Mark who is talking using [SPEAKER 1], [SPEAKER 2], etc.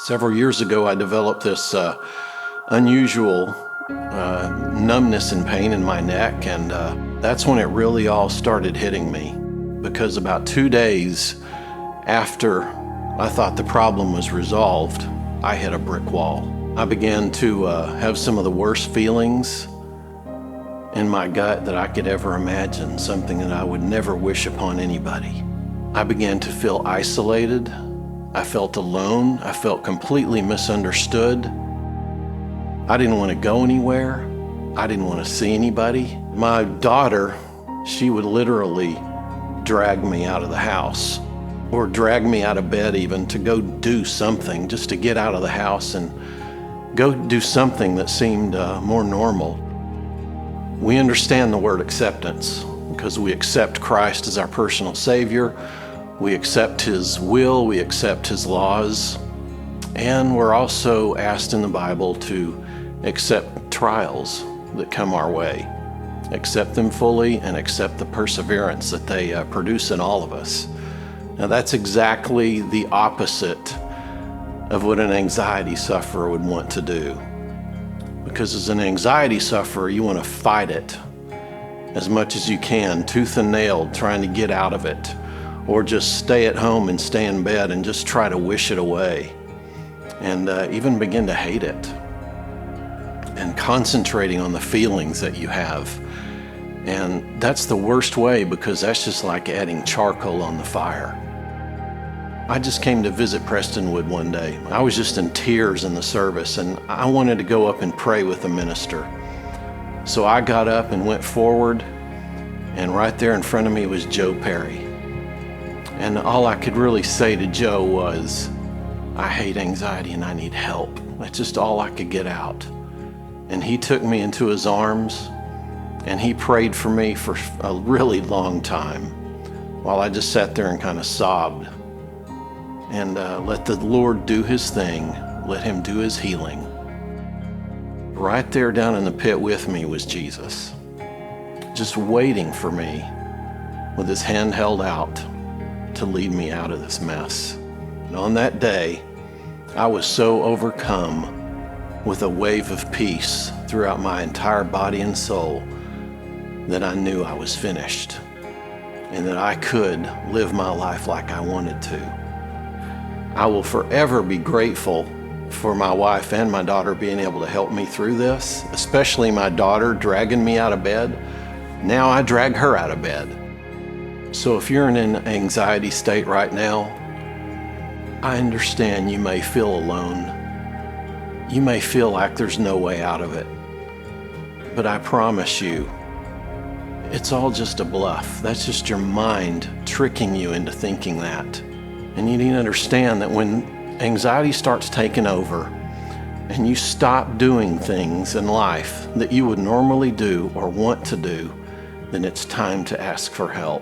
[SPEAKER 1] Several years ago, I developed this unusual numbness and pain in my neck, and that's when it really all started hitting me. Because about 2 days after I thought the problem was resolved, I hit a brick wall. I began to have some of the worst feelings in my gut that I could ever imagine, something that I would never wish upon anybody. I began to feel isolated. I felt alone. I felt completely misunderstood. I didn't want to go anywhere. I didn't want to see anybody. My daughter, she would literally drag me out of the house, or drag me out of bed even, to go do something, just to get out of the house and go do something that seemed more normal. We understand the word acceptance because we accept Christ as our personal Savior. We accept His will, we accept His laws, and we're also asked in the Bible to accept trials that come our way. Accept them fully and accept the perseverance that they produce in all of us. Now that's exactly the opposite of what an anxiety sufferer would want to do. Because as an anxiety sufferer, you want to fight it as much as you can, tooth and nail, trying to get out of it. Or just stay at home and stay in bed and just try to wish it away, and even begin to hate it, and concentrating on the feelings that you have. And that's the worst way, because that's just like adding charcoal on the fire. I just came to visit Prestonwood one day. I was just in tears in the service, and I wanted to go up and pray with the minister. So I got up and went forward, and right there in front of me was Joe Perry. And all I could really say to Joe was, I hate anxiety and I need help. That's just all I could get out. And he took me into his arms, and he prayed for me for a really long time, while I just sat there and kind of sobbed. And let the Lord do His thing. Let Him do His healing. Right there down in the pit with me was Jesus, just waiting for me with His hand held out to lead me out of this mess. And on that day, I was so overcome with a wave of peace throughout my entire body and soul that I knew I was finished, and that I could live my life like I wanted to. I will forever be grateful for my wife and my daughter being able to help me through this, especially my daughter dragging me out of bed. Now I drag her out of bed. So if you're in an anxiety state right now, I understand you may feel alone. You may feel like there's no way out of it. But I promise you, it's all just a bluff. That's just your mind tricking you into thinking that. And you need to understand that when anxiety starts taking over and you stop doing things in life that you would normally do or want to do, then it's time to ask for help.